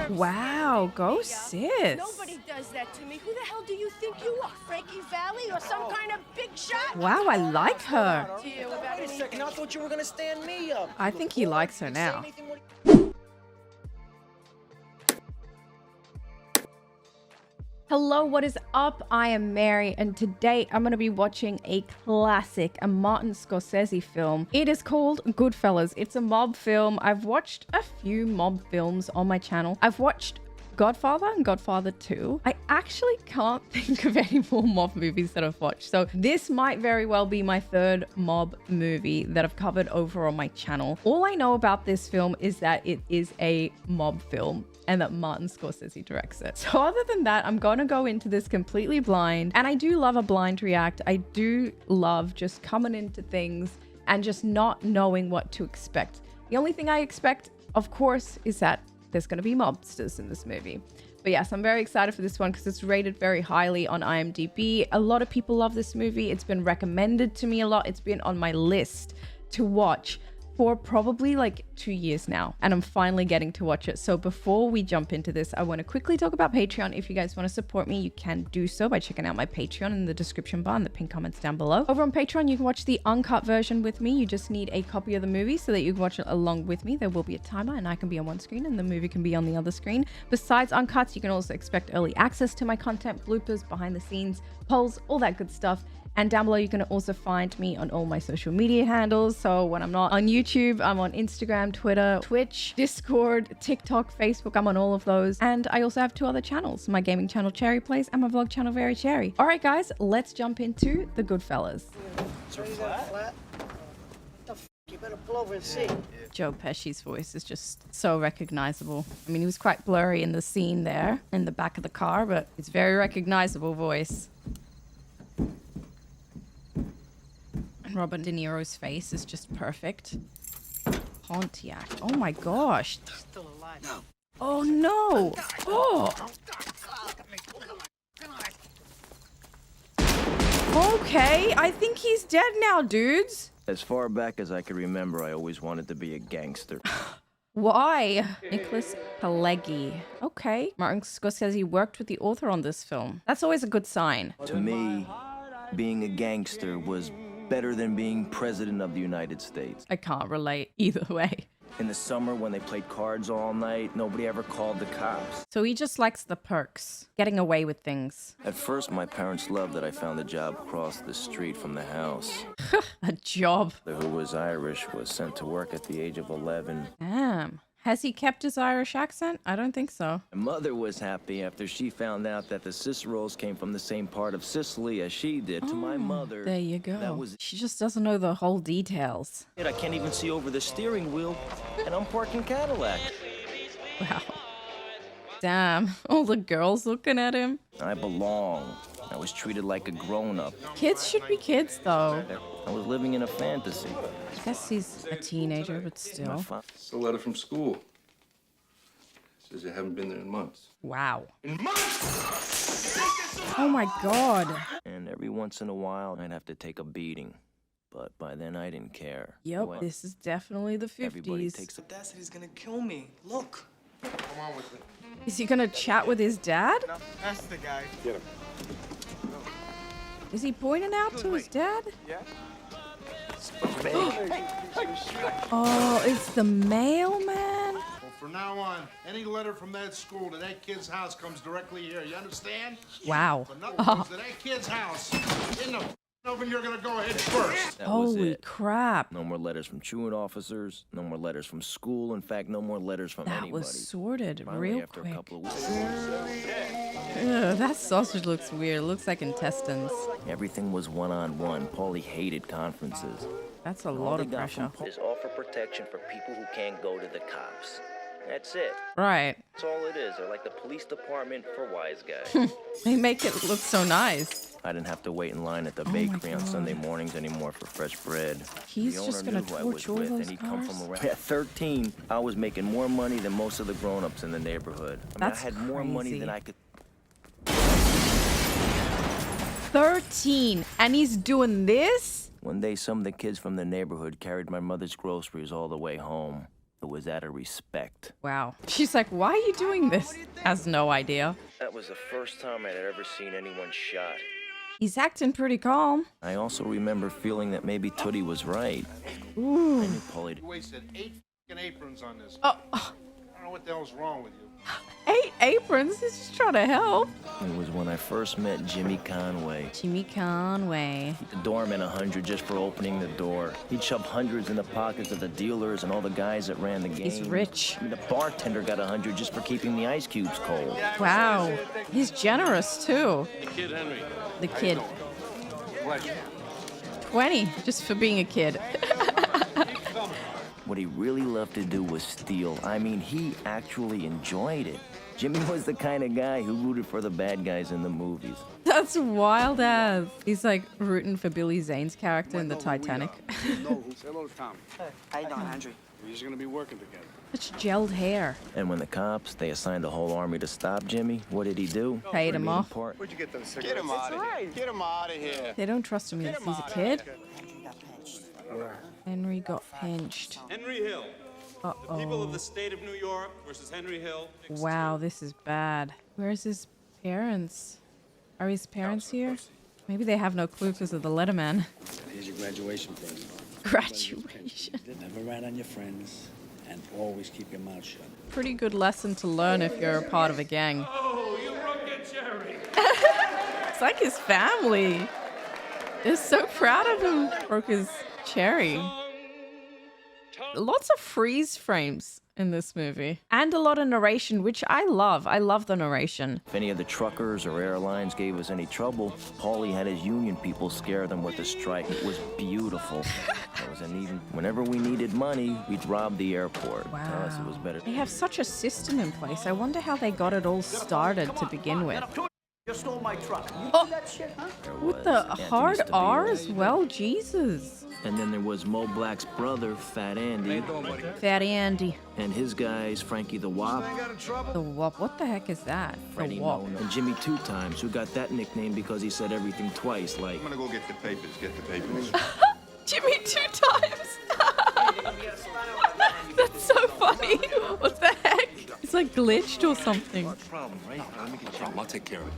Wow, go sis. Nobody does that to me. Who the hell do you think you are? Frankie Valli or some kind of big shot? Wow, I like her. Wait a second, I thought you were gonna stand me up. I think he likes her now. Hello, what is up? I am Mary, and today I'm going to be watching a classic, a Martin Scorsese film. It is called Goodfellas. It's a mob film. I've watched a few mob films on my channel. I've watched Godfather and Godfather 2. I actually can't think of any more mob movies that I've watched. So this might very well be my third mob movie that I've covered over on my channel. All I know about this film is that it is a mob film and that Martin Scorsese directs it. So other than that, I'm gonna go into this completely blind. And I do love a blind react. I do love just coming into things and just not knowing what to expect. The only thing I expect, of course, is that there's gonna be mobsters in this movie. But yes, I'm very excited for this one because it's rated very highly on IMDb. A lot of people love this movie. It's been recommended to me a lot. It's been on my list to watch for probably like 2 years now, and I'm finally getting to watch it. So before we jump into this, I want to quickly talk about Patreon. If you guys want to support me, you can do so by checking out my Patreon in the description bar and the pinned comments down below. Over on Patreon, you can watch the uncut version with me. You just need a copy of the movie so that you can watch it along with me. There will be a timer and I can be on one screen and the movie can be on the other screen. Besides uncuts, you can also expect early access to my content, bloopers, behind the scenes, polls, all that good stuff. And down below, you can also find me on all my social media handles. So when I'm not on YouTube, I'm on Instagram, Twitter, Twitch, Discord, TikTok, Facebook. I'm on all of those. And I also have 2 other channels, my gaming channel, Cherry Plays, and my vlog channel, Very Cherry. All right, guys, let's jump into the Goodfellas. You better pull over and see. Joe Pesci's voice is just so recognizable. I mean, he was quite blurry in the scene there in the back of the car, but it's very recognizable voice. Robert De Niro's face is just perfect. Pontiac. Oh my gosh. Still alive. No. Oh no. Oh. Okay, I think he's dead now, dudes. As far back as I can remember, I always wanted to be a gangster. Why? Nicholas Pileggi. Okay. Martin Scorsese worked with the author on this film. That's always a good sign. To me, being a gangster was better than being president of the United States. I can't relate either way. In the summer, when they played cards all night, nobody ever called the cops. So he just likes the perks, getting away with things. At first, my parents loved that I found a job across the street from the house. A job. Who was Irish was sent to work at the age of 11. Damn. Has he kept his Irish accent? I don't think so. My mother was happy after she found out that the Ciceros came from the same part of Sicily as she did. To my mother, there you go. that was She just doesn't know the whole details. it. I can't even see over the steering wheel, and I'm parking Cadillac. Wow. Damn. All the girls looking at him. I belong. I was treated like a grown-up. Kids should be kids, though. I was living in a fantasy. I guess he's a teenager, but still. It's a letter from school. Says you haven't been there in months. Wow. In months? Oh my god. And every once in a while, I'd have to take a beating. But by then, I didn't care. Yep, Well, this is definitely the 50s. everybody takes a... Dad said he's gonna kill me. Look. Come on with it. Is he gonna chat with his dad? No, that's the guy. Get him. Is he pointing out to his dad? Yeah? Oh, it's the mailman? Well, from now on, any letter from that school to that kid's house comes directly here. You understand? Wow. But nothing comes to that kid's house. In the oven, you're gonna go ahead first. That was Holy it. crap. No more letters from truant officers. No more letters from school. In fact, no more letters from That anybody. was sorted Finally, real after quick. a couple of weeks, Ugh, that sausage looks weird. It looks like intestines. everything was one-on-one. Paulie hated conferences. That's a All lot they of got pressure. from Paul is offer protection for people who can't go to the cops. That's it. Right. That's all it is. They're like the police department for wise guys. They make it look so nice. I didn't have to wait in line at the my bakery on God. Sunday mornings anymore for fresh bread. He's The just owner gonna knew who I torch was all with, those and he come from cars? around. At 13, I was making more money than most of the grown-ups in the neighborhood. That's I had more money crazy. than I could. 13, and he's doing this? One day, some of the kids from the neighborhood carried my mother's groceries all the way home. It was out of respect. Wow. She's like, why are you doing this? Has no idea. That was the first time I'd ever seen anyone shot. He's acting pretty calm. I also remember feeling that maybe Tootie was right. Ooh. I knew Paulie. You wasted 8 f***ing aprons on this. Oh, I don't know what the hell's wrong with you. 8 aprons? He's just trying to help. It was when I first met Jimmy Conway. Jimmy Conway. The doorman 100 just for opening the door. He'd shove hundreds in the pockets of the dealers and all the guys that ran the game. He's rich. I mean, the bartender got 100 just for keeping the ice cubes cold. Wow. He's generous, too. The kid, Henry. The kid. Pleasure. 20, just for being a kid. What he really loved to do was steal. I mean, he actually enjoyed it. Jimmy was the kind of guy who rooted for the bad guys in the movies. That's wild as. He's like rooting for Billy Zane's character in the Titanic. Hello, Tom. How you doing, Andrew? We're just gonna be working together. Such gelled hair. And when the cops, they assigned a whole army to stop Jimmy, what did he do? Paid him off. Where'd you get those cigarettes? Get him out of here. Get him out of here. They don't trust him yet. He's a kid. Henry got pinched. Henry Hill. The people of the state of New York versus Henry Hill. Wow, this is bad. Where's his parents? Are his parents here? Maybe they have no clue because of the letterman. Here's your graduation present. Graduation. Never rat on your friends and always keep your mouth shut. Pretty good lesson to learn if you're a part of a gang. Oh, you rugged Jerry. It's like his family. They're so proud of him. Broke his cherry. Lots of freeze frames in this movie. And a lot of narration, which I love. I love the narration. If any of the truckers or airlines gave us any trouble, Paulie had his union people scare them with a strike. It was beautiful. It was even whenever we needed money, we'd rob the airport. Wow. To us, it was better. They have such a system in place. I wonder how they got it all started to begin with. You stole my truck. You Oh. do that shit, huh? There With was the Anthony hard R Stabile. as well, Jesus. And then there was Mo Black's brother, Fat Andy, Fatty Andy. and his guys, Frankie the Wop, The Wop. What the heck is that? The Freddie Wop. Mono, and Jimmy Two Times, who got that nickname because he said everything twice, like, I'm gonna go get the papers. Get the papers. Jimmy 2 times. That's so funny. What the heck? It's like glitched or something. Problem, right? Let me get your problem. I'll take care of it.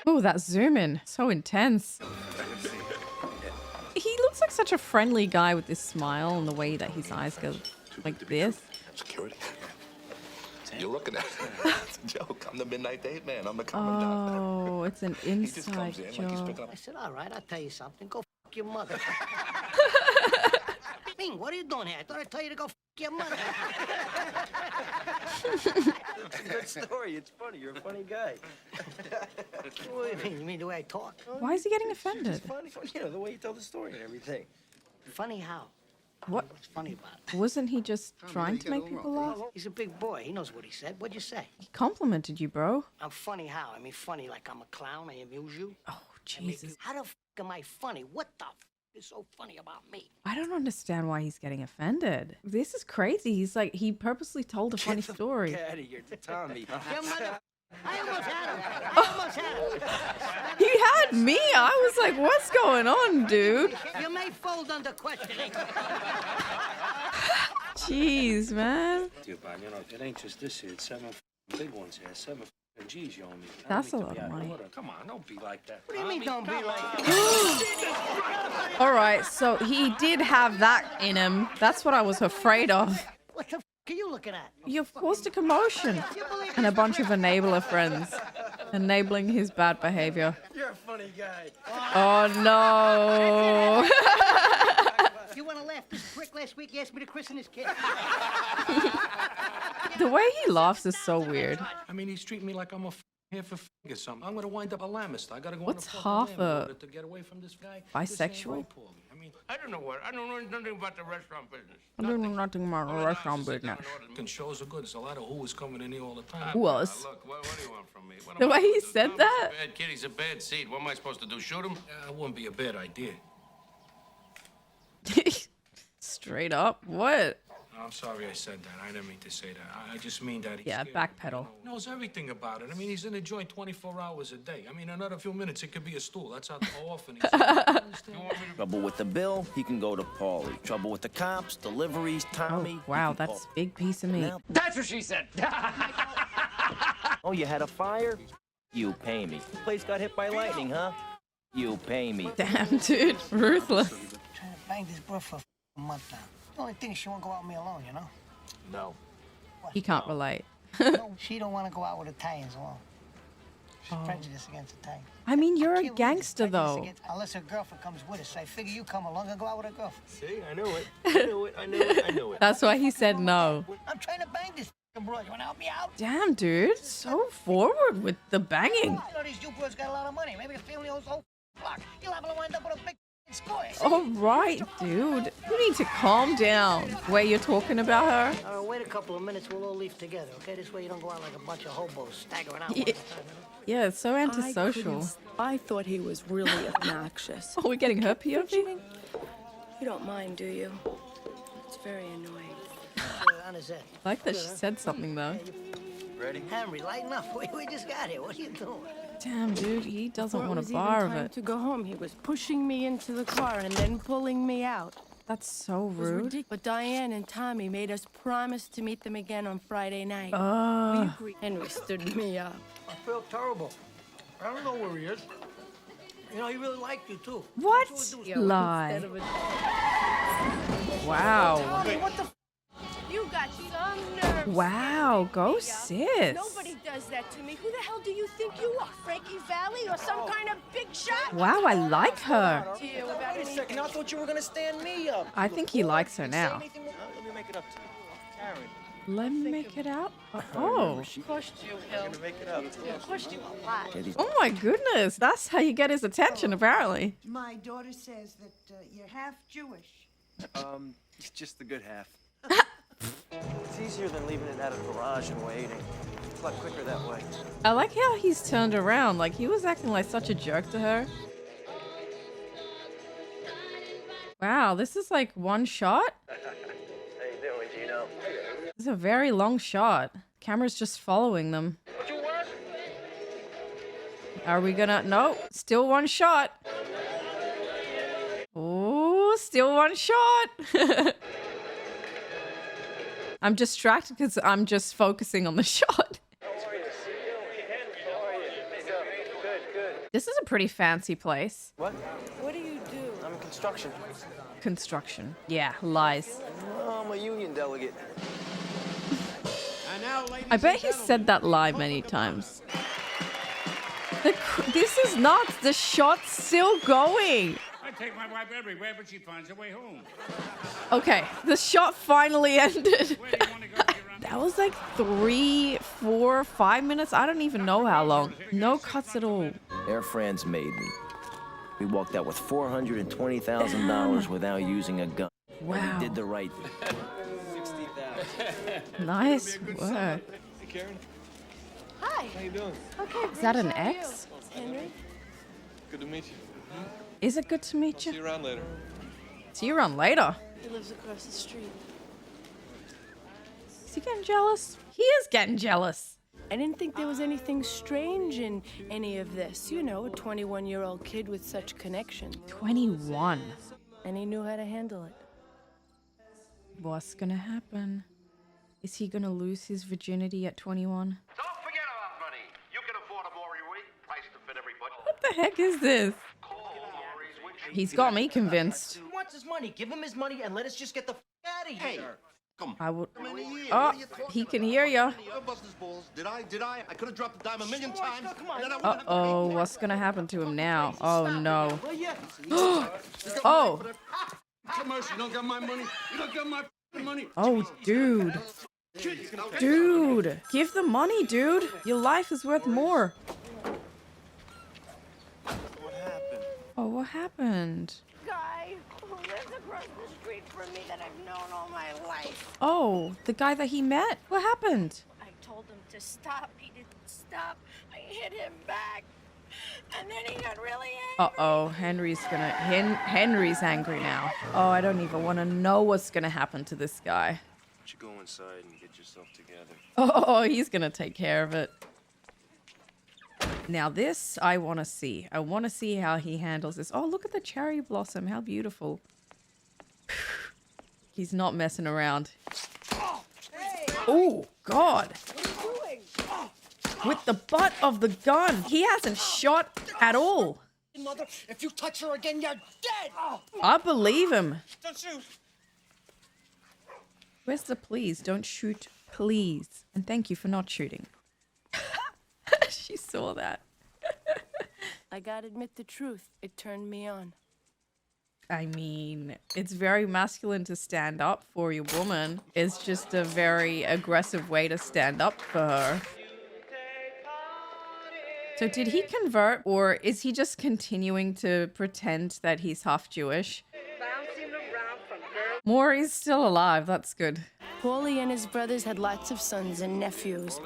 Oh, that zoom in. So intense. He looks like such a friendly guy with this smile and the way that his eyes go like this. Security. You're looking at it. It's a joke. I'm the midnight date man. I'm the commandant. Oh, it's an He just inside comes in like he's job. picking up. I said, all right, I'll tell you something. Go f*** your mother. Ming, what are you doing here? I thought I'd tell you to go f*** your mother. it's a good story. It's funny. You're a funny guy. What do you mean the way I talk? Why is he getting offended? Funny, you know, the way you tell the story and everything. Funny how? What? What's funny about it? Wasn't he just trying to make people laugh? He's a big boy. He knows what he said. What'd you say? He complimented you, bro. I'm funny how? I mean, funny like I'm a clown. I amuse you. Oh, I make you- Jesus. How the f*** am I funny? What the f*** is so funny about me? I don't understand why he's getting offended. This is crazy. He's like, he purposely told a funny story. Get out of here, Tommy. Your mother. I almost had him. I almost had him. He had me. I was like, what's going on, dude? You may fold under questioning. Jeez, man. Dear Bob, you know, it ain't just this here. It's 7 big ones here. 7 G's you owe me. I That's don't a need to lot be of out money. order. Come on, don't be like that. What do you mean don't be like All right, so he did have that in him. That's what I was afraid of. What the f*** are you looking at? You've caused a commotion. And a bunch of enabler friends. Enabling his bad behavior. You're a funny guy. Oh, no. You want to laugh? This prick last week asked me to christen his kid. The way he laughs is so weird. I mean, he's treating me like I'm a here for or something. I'm gonna wind up a lamist. I gotta go What's on a half fucking lamb in a order to get away from this guy. This ain't bisexual? right, Paulie. I mean, I don't know what. I don't know nothing about the restaurant business. I don't know nothing about the restaurant business. And shows are good. There's a lot of who's coming in here all the time. Who else? Look, what do you want from me? What The am I way he supposed to said do? that? Bad kid, he's a bad seed. What am I supposed to do? Shoot him? It wouldn't be a bad idea. Straight up? What? I'm sorry I said that. I didn't mean to say that. I just mean that he's Yeah, scared. backpedal. He knows everything about it. I mean, he's in a joint 24 hours a day. I mean, another few minutes, it could be a stool. That's how often he's Trouble with the bill, he can go to Paulie. Trouble with the cops, deliveries, Tommy. Oh, wow, that's a big piece of meat. Now- That's what she said. Oh, you had a fire? You pay me. Place got hit by lightning, huh? You pay me. Damn, dude. Ruthless. Trying to bang this broad for a month now. The only thing is she won't go out with me alone, you know? No. He can't relate. No, she don't want to go out with Italians alone. She's prejudiced against Italians. I mean, you're a Can't believe gangster, this prejudice though. unless her girlfriend comes with us. I figure you come along and go out with her girlfriend. See, I knew it. I knew it. I knew it. I knew it. That's why he said no. I'm trying to bang this broad. You want to help me out? Damn, dude. So forward with the banging. I know these Jew broads got a lot of money. Maybe the family owns the whole block. You'll have to wind up with a big score. All right, dude. You need to calm down. Where you're talking about her? Wait a couple of minutes. We'll all leave together, okay? This way you don't go out like a bunch of hobos staggering out. Yeah. one at a time, you know? Yeah, it's so antisocial. I thought he was really obnoxious. Oh, we're getting her POV? You don't mind, do you? It's very annoying. On his head. I like that she said something, though. Ready? Henry, lighten up. We just got here. What are you doing? Damn, dude. He doesn't want a Before bar it of was even time it. to go home, he was pushing me into the car and then pulling me out. That's so It was rude. ridiculous. But Diane and Tommy made us promise to meet them again on Friday night. We Oh. agreed. Henry stood me up. I feel terrible. I don't know where he is. You know, he really liked you, too. What? Instead Lie. of a- Wow. Tommy, what the You got some nerve. Wow, go sis. Nobody does that to me. Who the hell do you think you are? Frankie Valley or some kind of big shot? Wow, I like her. To you about Wait a second, I thought you were gonna stand me up. I think he likes her now. Let me make it up to you. Karen. Let me make it out. Oh. Pushed you, Hill. Pushed you a lot. Oh my goodness. That's how you get his attention, apparently. My daughter says that you're half Jewish. It's just the good half. It's easier than leaving it at a garage and waiting. It's a lot quicker that way. I like how he's turned around. Like, he was acting like such a jerk to her. Wow, this is like one shot? How you doing, Gino? This is a very long shot. Camera's just following them. Are we gonna... No, still one shot. Oh, still one shot. I'm distracted because I'm just focusing on the shot. This is a pretty fancy place. What? What do you do? I'm in construction. Construction. Yeah, lies. Oh, I'm a union delegate. I bet he said that lie many times. This is nuts. The shot's still going. I take my wife everywhere, but she finds her way home. Okay, the shot finally ended. That was like 3, 4, 5 minutes. I don't even know how long. No cuts at all. Air France made me. We walked out with $420,000 without using a gun. Wow. We did the right thing. Nice work. Hey, Karen. Hi. How you doing? Okay. Is that an how are you? X? Henry? Good to meet you. Is it good to meet See you? you around later. See you around later. He lives across the street. Is he getting jealous? He is getting jealous. I didn't think there was anything strange in any of this. You know, a 21-year-old kid with such connection. 21. And he knew how to handle it. What's gonna happen? Is he gonna lose his virginity at 21? Don't forget about money. You can afford a Maury price to fit every budget. What the heck is this? He's got me convinced. He wants his money. Give him his money and let us just get the out of here. I would. Oh, he can hear ya. Did I? I could have dropped the dime a million times. Uh-oh, what's gonna happen to him now? Oh, no. Oh. Commercial. You don't got my money. You don't got my money. Oh, dude. Dude, give the money, dude. Your life is worth more. What happened? Oh, what happened? Guy who lives across the street from me that I've known all my life. Oh, the guy that he met? What happened? I told him to stop. He didn't stop. I hit him back. And then he got really angry. Uh-oh, Henry's angry now. Oh, I don't even want to know what's gonna happen to this guy. don't you go inside and get yourself together? Oh, he's gonna take care of it. Now this, I want to see. I want to see how he handles this. Oh, look at the cherry blossom. How beautiful. He's not messing around. Oh, God. With the butt of the gun. He hasn't shot at all. Mother, if you touch her again, you're dead. I believe him. Don't shoot. Where's the please? Don't shoot, please. And thank you for not shooting. She saw that. I gotta admit the truth. It turned me on. I mean, it's very masculine to stand up for your woman. It's just a very aggressive way to stand up for her. So did he convert, or is he just continuing to pretend that he's half Jewish? Maury's still alive. That's good. Paulie and his brothers had lots of sons and nephews.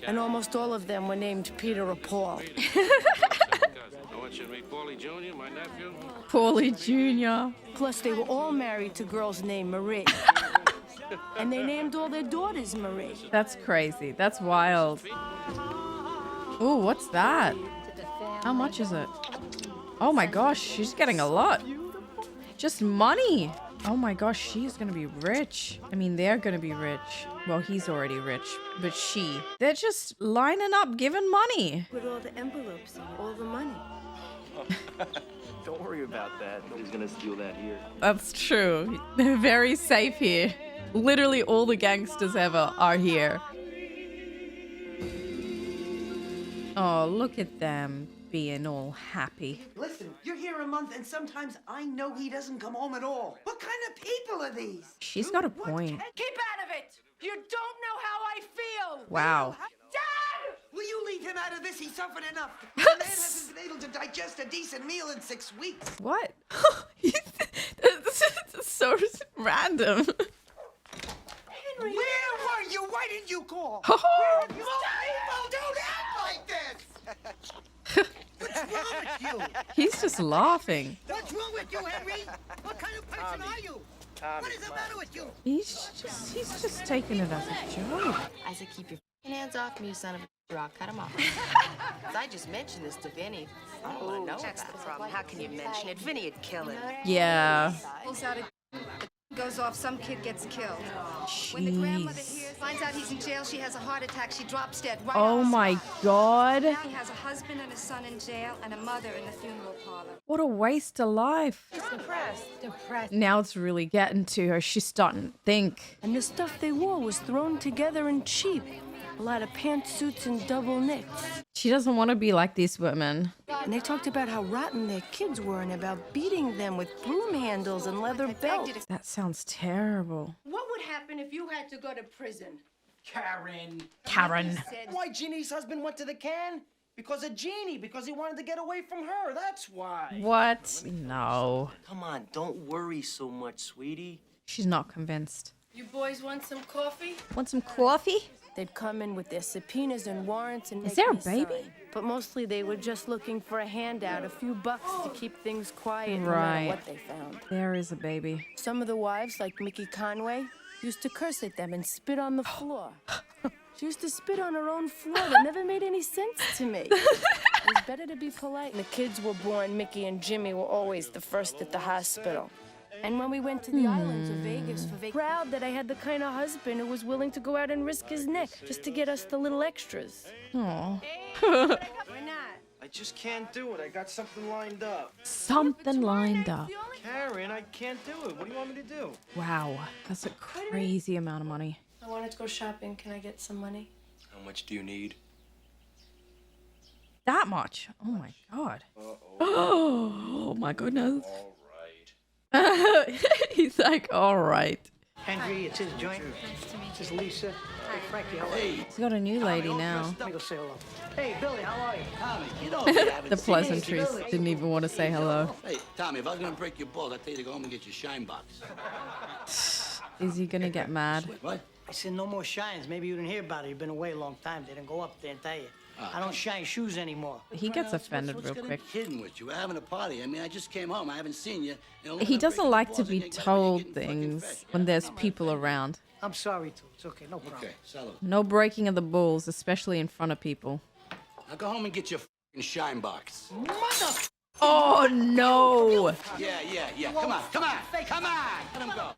And almost all of them were named Peter or Paul. I want you to meet Paulie Jr., my nephew. Paulie Jr. Plus, they were all married to girls named Marie. And they named all their daughters Marie. That's crazy. That's wild. Oh, what's that? How much is it? Oh my gosh, she's getting a lot. Just money. Oh my gosh, she's gonna be rich. I mean, they're gonna be rich. Well, he's already rich, but they're just lining up giving money. With all the envelopes and all the money. Don't worry about that. Nobody's gonna steal that here. That's true. They're very safe here. Literally all the gangsters ever are here. Oh, look at them being all happy. Listen, you're here a month and sometimes I know he doesn't come home at all. What kind of people are these? She's got a point. Keep out of it! You don't know how I feel! Wow. Dad! Will you leave him out of this? He suffered enough. The man hasn't been able to digest a decent meal in 6 weeks. What? This is so random. Henry! Where were you? Why didn't you call? Oh. Where have you been? Don't act like this! What's wrong with you? He's just laughing. What's wrong with you, Henry? What kind of person are you? What is the matter with you? He's just taking it as a joke. I said, keep your hands off me, you son of a... I'll cut him off. 'Cause I just mentioned this to Vinny. I don't want to know That's about the it. problem. How can you mention it? Vinny would kill him. Yeah. Pulls out goes off, some kid gets killed. When the grandmother hears, finds out he's in jail, she has a heart attack. She drops dead right Oh on the my spot. God. Now he has a husband and a son in jail and a mother in the funeral parlor. What a waste of life. Depressed. Now it's really getting to her. She's starting to think. And the stuff they wore was thrown together and cheap. A lot of pantsuits and double knits. She doesn't want to be like these women. And they talked about how rotten their kids were and about beating them with broom handles and leather belts. That sounds terrible. What would happen if you had to go to prison? Karen. Karen. Why Jeannie's husband went to the can? Because of Jeannie, because he wanted to get away from her. That's why. What? No. Come on, don't worry so much, sweetie. She's not convinced. You boys want some coffee? Want some coffee? They'd come in with their subpoenas and warrants and Is there a make me baby? sign. But mostly they were just looking for a handout, a few bucks to keep things quiet no Right. matter what they found. There is a baby. Some of the wives, like Mickey Conway, used to curse at them and spit on the floor. She used to spit on her own floor. That never made any sense to me. It was better to be polite. When the kids were born, Mickey and Jimmy were always the first at the hospital. And when we went to the islands of Vegas for vacation, proud that I had the kind of husband who was willing to go out and risk his neck just to get us the little extras. Aw. I just can't do it. I got something lined up. Something lined up. Karen, I can't do it. What do you want me to do? Wow. That's a crazy amount of money. I wanted to go shopping. Can I get some money? How much do you need? That much? Oh my God. Oh my goodness. He's like, all right. Henry, it's his joint. This is Lisa. Hey, Frankie, how are you? He's got a new lady now. Let me go say hello. Hey, Billy, how are you? Tommy, you know you haven't The seen pleasantries. Billy. Didn't even want to say hello. Hey, Tommy, if I was gonna break your balls, I'd tell you to go home and get your shine box. Is he gonna get mad? What? I said no more shines. Maybe you didn't hear about it. You've been away a long time. They didn't go up there and tell you. I don't shine shoes anymore. He gets offended What's real gonna quick. be hidden with you? We're having a party. I mean, I just came home. I haven't seen you. He doesn't like to be told things when there's people around. I'm sorry, too. It's okay, no problem. Okay, salute. No breaking of the balls, especially in front of people. Now go home and get your f***ing shine box. Mother... Oh, no. Yeah. Come on. Let him go.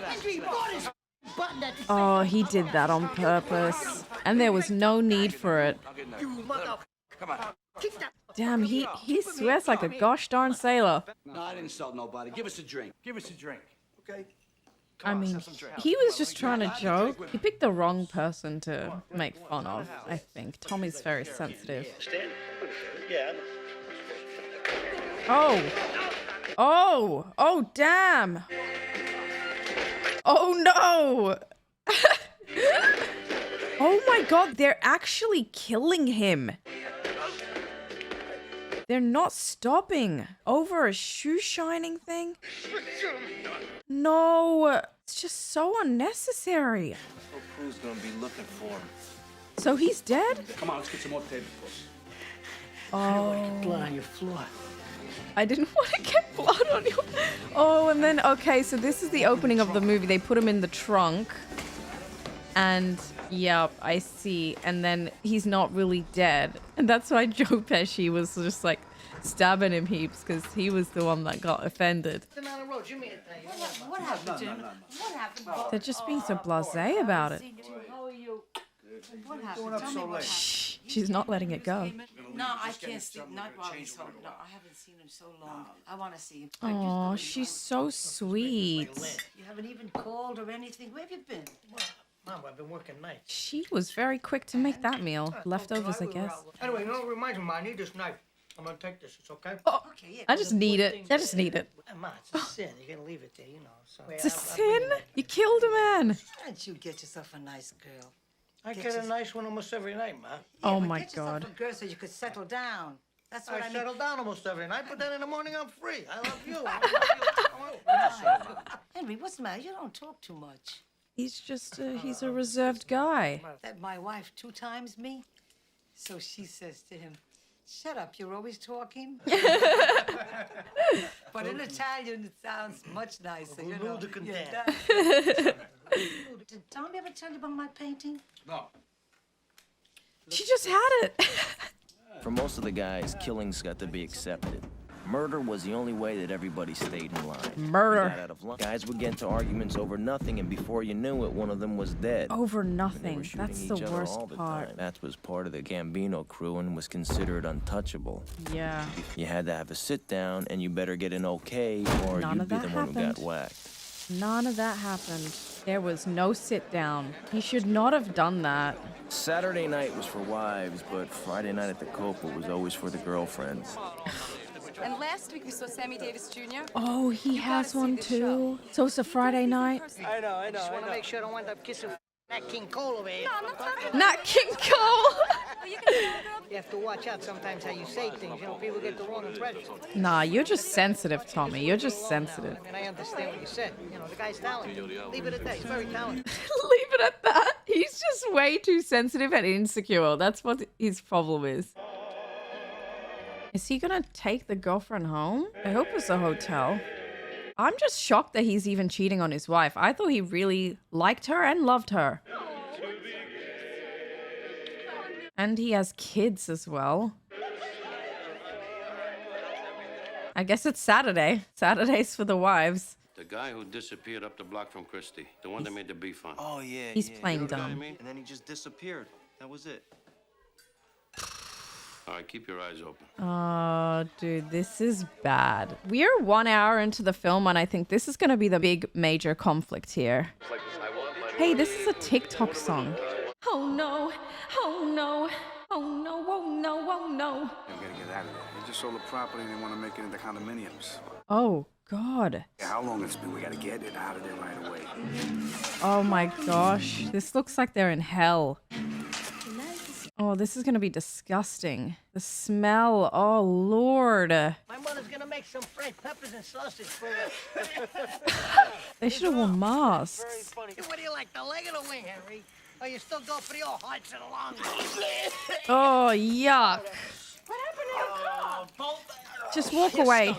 Henry brought his button at the Oh, he did that on purpose. And there was no need for it. You mother... Come on. Kick that... Damn, he swears like a gosh darn sailor. No, I didn't insult nobody. Give us a drink. Give us a drink. Okay. I mean, he was just trying to joke. He picked the wrong person to make fun of, I think. Tommy's very sensitive. Oh, damn. Oh, no. Oh, my God. They're actually killing him. They're not stopping over a shoe shining thing. No, it's just so unnecessary. So crew's gonna be looking for him. So he's dead? Come on, let's get some more tablecloths. Oh. Blood on your floor. I didn't want to get blood on you. Oh, and then, okay, so this is the opening of the movie. They put him in the trunk. And, yep, I see. And then he's not really dead. And that's why Joe Pesci was just like stabbing him heaps, because he was the one that got offended. What happened, Jim? What happened? They're just being so blasé about it. How are you? What Going up so late. Shh, she's not letting it go. No, I can't sleep. Not while he's home. No, I haven't seen him so long. I want to see him. Oh, she's so sweet. You haven't even called or anything. Where have you been? Mom, I've been working nights. She was very quick to make that meal. Leftovers, I guess. Anyway, you know what reminds me, Ma? I need this knife. I'm gonna take this. It's okay? Oh, I just need it. I just need it. Ma, it's a sin. You're gonna leave it there, you know. So. It's a sin? You killed a man. Why don't you get yourself a nice girl? I get a nice one almost every night, Ma. Oh my Get yourself God. a girl so you could settle down. That's what I mean. settle down almost every night, but then in the morning I'm free. I love you. Henry, what's the matter? You don't talk too much. He's just, he's a reserved guy. That my wife 2 times me? So she says to him, shut up, you're always talking. But in Italian, it sounds much nicer, you know. Did Tommy ever tell you about my painting? No. She just had it. For most of the guys, killings got to be accepted. Murder was the only way that everybody stayed in line. Murder. They got out of line. Guys would get into arguments over nothing, and before you knew it, one of them was dead. Over And they nothing. were shooting That's the each other worst all the part. time. That was part of the Gambino crew and was considered untouchable. Yeah. You had to have a sit down, and you better get an okay, or None you'd of be that the one who got happened. whacked. None of that happened. There was no sit down. He should not have done that. Saturday night was for wives, but Friday night at the Copa was always for the girlfriends. And last week we saw Sammy Davis Jr. Oh, he has one too. So it's a Friday night. I know. I just want to make sure I don't end up kissing that King Cole over here. Not King Cole. You have to watch out sometimes how you say things. You know, people get the wrong impression. Nah, you're just sensitive, Tommy. You're just sensitive. I mean, I understand what you said. You know, the guy's talented. Leave it at that. He's very talented. Leave it at that. He's just way too sensitive and insecure. That's what his problem is. Is he gonna take the girlfriend home? I hope it's a hotel. I'm just shocked that he's even cheating on his wife. I thought he really liked her and loved her. And he has kids as well. I guess it's Saturday. Saturday's for the wives. The guy who disappeared up the block from Christie. The one that made the beef on. Oh, yeah. He's playing You know what I dumb. mean? And then he just disappeared. That was it. All right, keep your eyes open. Oh, dude, this is bad. We're 1 hour into the film, and I think this is going to be the big major conflict here. Hey, this is a TikTok song. Oh, no. Oh, no. Oh, no. Oh, no. Oh, no. We gotta get out of there. They just sold the property and they want to make it into condominiums. Oh, God. Yeah, how long it's been? We gotta get it out of there right away. Oh, my gosh. This looks like they're in hell. Oh, this is going to be disgusting. The smell. Oh, Lord. My mother's gonna make some fried peppers and sausage for us. They should have worn masks. Very funny. What do you like, the leg or the wing, Henry? Or you still go for the old hearts and the long Oh, yuck. What happened to your car? Just walk away.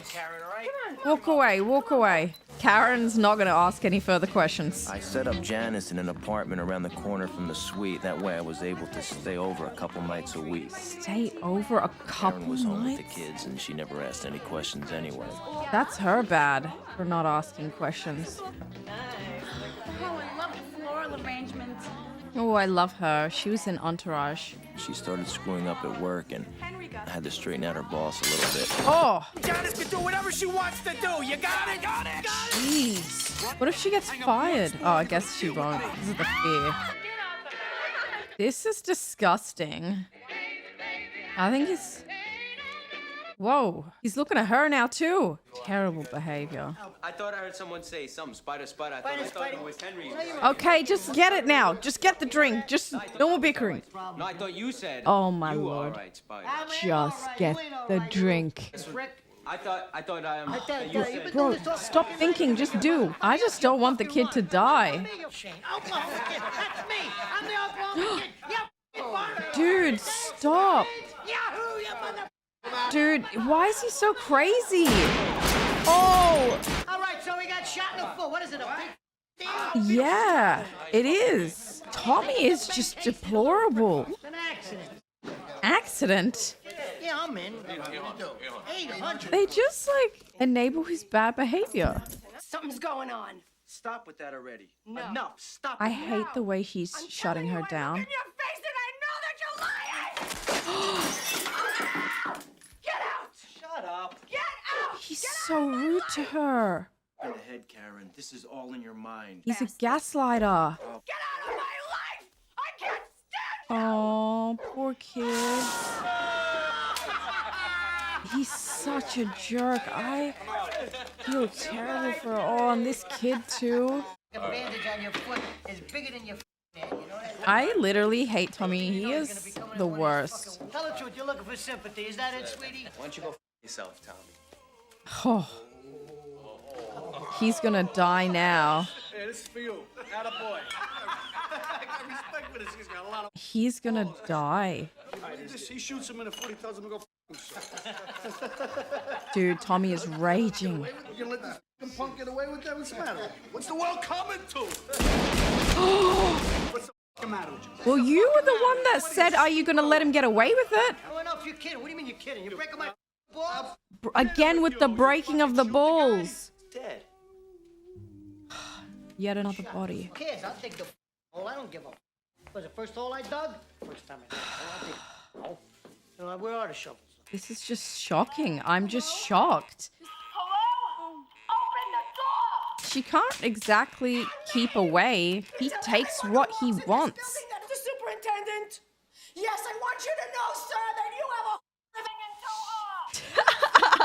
Walk away. Walk away. Karen's not gonna ask any further questions. I set up Janice in an apartment around the corner from the suite. That way I was able to stay over a couple nights a week. Stay over a couple Karen was home with nights? the kids, and she never asked any questions anyway. That's her bad for not asking questions. Oh, I love the floral arrangements. Oh, I love her. She was in Entourage. She started screwing up at work, and I had to straighten out her boss a little bit. Oh! Janice can do whatever she wants to do. You got it? Got it? Jeez. What if she gets fired? Oh, I guess she won't. This is the fear. This is disgusting. I think he's... Whoa. He's looking at her now, too. Terrible behavior. I thought I heard someone say something. Spider, spider. I thought it was Henry. Okay, just get it now. Just get the drink. Just no more bickering. No, I thought you said. Oh, my you lord. All right, spider. Just get the drink. I thought you said. Bro, stop thinking. Just do. I just don't want the kid to die. Dude, stop. Dude, why is he so crazy? Oh! All right, so we got shot in the foot. What is it, a big deal? Yeah, it is. Tommy is just deplorable. It's an accident. Accident? Yeah, I'm in. 800. They just, like, enable his bad behavior. Something's going on. Stop with that already. No. Enough. Stop. I hate the way he's shutting her down. Your face and I know that you're lying! Get out! Shut up. Get out! He's so rude to her. Go ahead, Karen. This is all in your mind. He's a gaslighter. Get out of my life! I can't stand Oh, poor kid. He's such a jerk. I feel terrible for her. Oh, and this kid too. A bandage on your foot is bigger than your head. You know that? I literally hate Tommy. He is the worst. Tell the truth. You're looking for sympathy. Is that it, sweetie? Why don't you go yourself, Tommy? Oh. He's gonna die now. Hey, this is for you. Attaboy. I got respect for this. He's got a lot of... He's gonna die. He shoots him in the foot. He tells him to go himself. Dude, Tommy is raging. You can let this punk get away with that? What's the matter? What's the world coming to? What's the matter with you? Well, you were the one that said, are you gonna let him get away with it? Oh, no, if you're kidding. What do you mean you're kidding? You're breaking my balls? Again with the breaking of the balls. Dead. Yet another body. Who cares? I'll take the hole. I don't give a Was the first hole I dug? First time I dug a hole, I'll dig a hole. You know, where are the shovels? This is just shocking. I'm just shocked. Hello? Open the door! She can't exactly keep away. He takes what he wants. That's the superintendent. Yes, I want you to know, sir, that you have a living in Toa.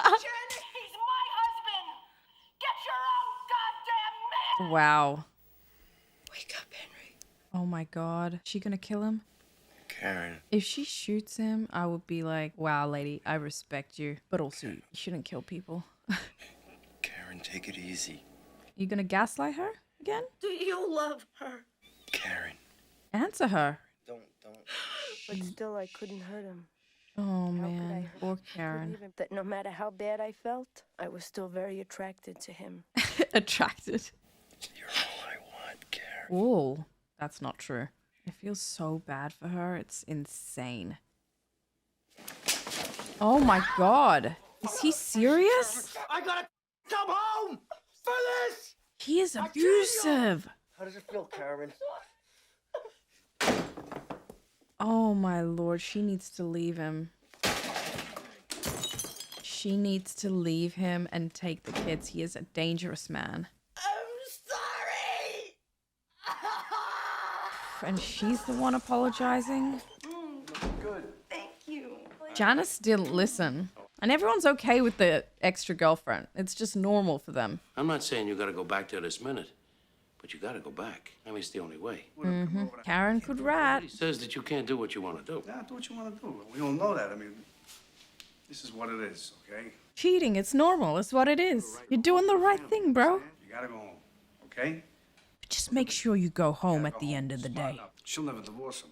Janice, he's my husband. Get your own goddamn man. Wow. Wake up, Henry. Oh my god. Is she gonna kill him? Karen. If she shoots him, I would be like, wow, lady, I respect you. But also, you shouldn't kill people. Karen, take it easy. You gonna gaslight her again? Do you love her? Karen. Answer her. Don't. But still, I couldn't hurt him. Oh man, poor Karen. That no matter how bad I felt, I was still very attracted to him. Attracted. You're all I want, Karen. Whoa, that's not true. I feel so bad for her. It's insane. Oh my god. Is he serious? I gotta come home for this! He is abusive. How does it feel, Karen? Oh my lord, she needs to leave him. She needs to leave him and take the kids. He is a dangerous man. I'm sorry. And she's the one apologizing. Good. Thank you. Janice didn't listen. And everyone's okay with the extra girlfriend. It's just normal for them. I'm not saying you gotta go back there this minute, but you gotta go back. I mean, it's the only way. Karen could rat. He says that you can't do what you want to do. Yeah, do what you want to do. We all know that. I mean, this is what it is, okay? Cheating, it's normal. It's what it is. You're doing the right thing, bro. You gotta go home, okay? Just make sure you go home at the end of the day. She'll never divorce him.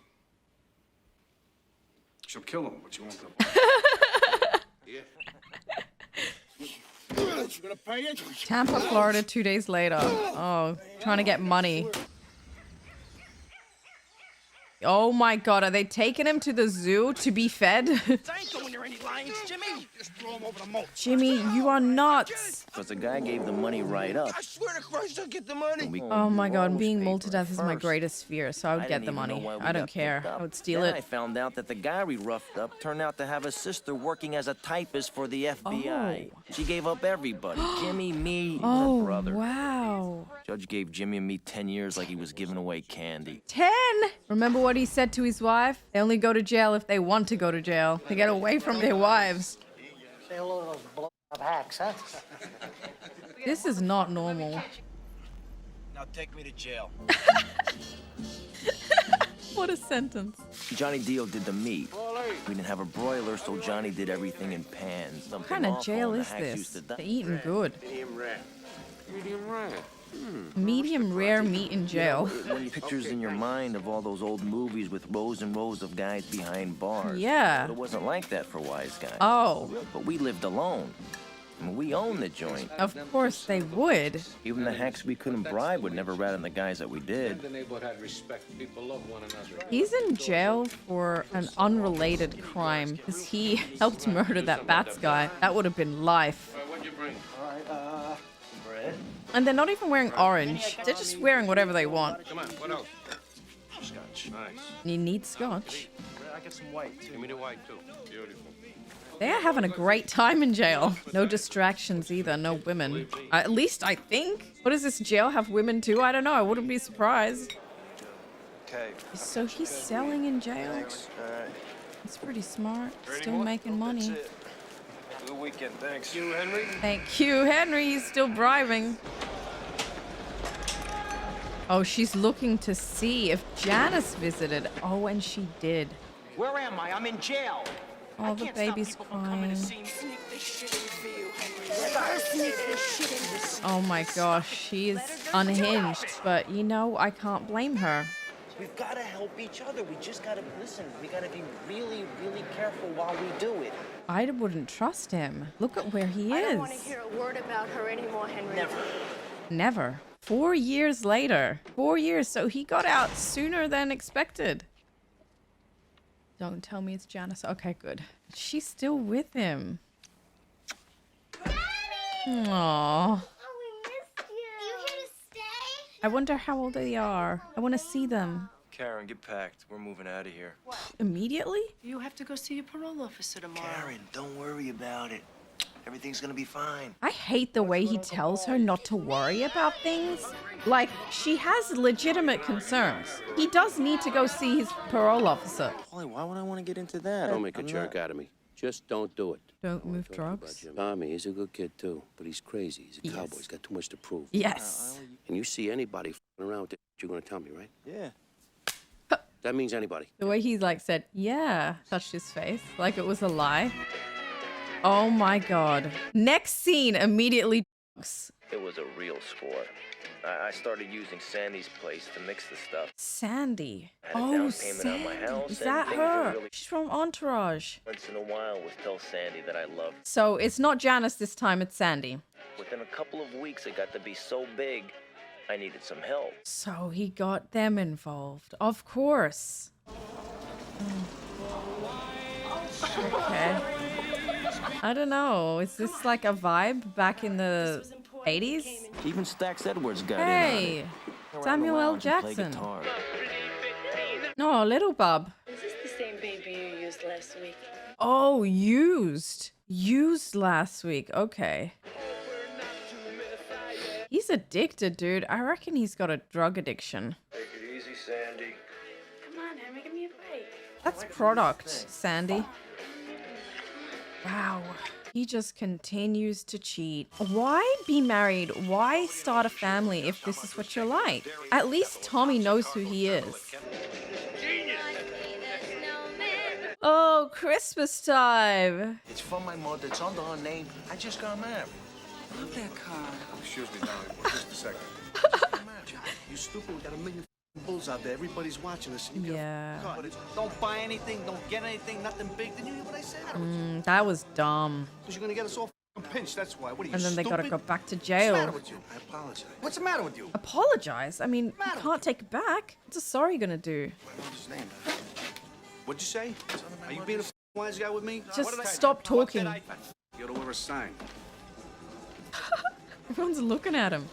She'll kill him, but she won't divorce him. You gonna pay it? Tampa, Florida, 2 days later. Oh, trying to get money. Oh my God, are they taking him to the zoo to be fed? Jimmy, you are nuts. Because the guy gave the money right up. I swear to Christ, I'll get the money. Oh my God, being mauled to death is my greatest fear, so I would get the money. I don't care. I would steal Then I it. found out that the guy we roughed up turned out to have a sister working as a typist for the FBI. She gave up everybody. Jimmy, me, and her brother. Wow. Judge gave Jimmy and me 10 years like he was giving away candy. 10? Remember what he said to his wife? They only go to jail if they want to go to jail. To get away from their wives. Say hello to those blow-up hacks, huh? This is not normal. Now take me to jail. What a sentence. Johnny Dio did the meat. We didn't have a broiler, so Johnny did everything in pans. What kind of jail is this? They're eating good. Medium rare. Medium rare. Medium rare meat in jail. Pictures in your mind of all those old movies with rows and rows of guys behind bars. Yeah. But it wasn't like that for wise guys. Oh. But we lived alone. And we owned the joint. Of course they would. Even the hacks we couldn't bribe would never rat on the guys that we did. The neighborhood had respect. People love one another. He's in jail for an unrelated crime because he helped murder that Bats guy. That would have been life. What'd you bring? Bread. And they're not even wearing orange. They're just wearing whatever they want. Come on, what else? Scotch. Nice. You need scotch. I got some white, too. Give me the white, too. Beautiful. They are having a great time in jail. No distractions either, no women. At least I think. What does this jail have women too? I don't know. I wouldn't be surprised. Okay. So he's selling in jail? Thanks. All right. It's pretty smart. Still making money. That's it. Good weekend. Thanks. You, Henry? Thank you, Henry. He's still bribing. Oh, she's looking to see if Janice visited. Oh, and she did. Where am I? I'm in jail. Oh, the baby's crying. Oh my gosh, she is unhinged. But you know, I can't blame her. We've got to help each other. We just got to listen. We got to be really, really careful while we do it. I wouldn't trust him. Look at where he I is. don't want to hear a word about her anymore, Henry. Never. Never. 4 years later. 4 years. So he got out sooner than expected. Don't tell me it's Janice. Okay, good. She's still with him. Aww. I wonder how old they are. I want to see them. Karen, get packed. We're moving out of here. Immediately? You have to go see your parole officer tomorrow. Karen, don't worry about it. Everything's gonna be fine. I hate the way he tells her not to worry about things. Like, she has legitimate concerns. He does need to go see his parole officer. Holy, why would I want to get into that? Don't make a jerk out of me. Just don't do it. Don't move drugs. Tommy, he's a good kid, too. But he's crazy. He's a cowboy. He's got too much to prove. Yes. And you see anybody f***ing around with it, you're going to tell me, right? Yeah. That means anybody. The way he, like, said, yeah, touched his face, like it was a lie. Oh, my God. Next scene, immediately. It was a real score. I started using Sandy's place to mix the stuff. Sandy. I had a Oh, down payment on my Sandy. house, Is and that things were her? really- She's from Entourage. Once in a while, would tell Sandy that I loved. So it's not Janice this time, it's Sandy. Within a couple of weeks, it got to be so big, I needed some help. So he got them involved. Of course. Okay. I don't know. Is this like a vibe back in the 80s? Even Stax Edwards got Hey, in on it. Samuel L. Around the lounge and play Jackson. guitar. No, Little Bub. Is this the same baby you used last week? Oh, used. Used last week. Okay. He's addicted, dude. I reckon he's got a drug addiction. Take it easy, Sandy. Come on, Henry, give me a break. That's product, Sandy. Wow. He just continues to cheat. Why be married? Why start a family if this is what you're like? At least Tommy knows who he is. Oh, Christmas time. It's from my mother. It's under her name. I just got married. Love that car. Excuse me, darling. Just a second. You stupid. We got a million bulls out there. Everybody's watching us. And you Yeah. But it's, don't buy anything. Don't get anything. Nothing big. Didn't you hear what I said? That was dumb. Because you're going to get us all I'm pinched, that's why. What are you, And then they gotta stupid? go back to What's the matter jail. with you? I apologize. What's the matter with you? Apologize? I mean, you can't take it back. What's a sorry gonna do? What's his name? What'd you say? Are you being a wise guy with me? Just stop talking. You ought to wear a sign. Everyone's looking at him.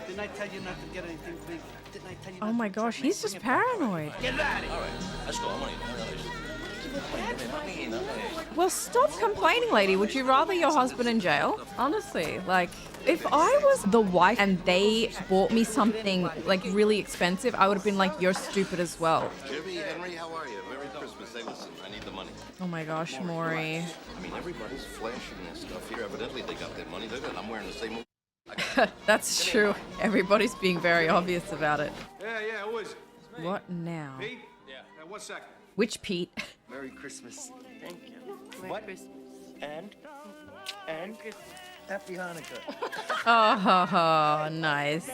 Didn't I tell you not to get anything big? Didn't I tell you Oh my gosh, he's just paranoid. Get out of here! All right, let's go. I'm on Well, stop complaining, lady. Would you rather your husband in jail? Honestly, like, if I was the wife and they bought me something, like, really expensive, I would have been like, you're stupid as well. Jimmy, Henry, how are you? Merry Christmas. Hey, listen, I need the money. Oh my gosh, Maury. I mean, everybody's flashing their stuff here. Evidently, they got their money. I'm wearing the same. That's true. Everybody's being very obvious about it. Yeah, who is it? What now? Pete? Yeah. 1 second. Which Pete? Merry Christmas. Thank you. What? And Happy Hanukkah. Oh, nice.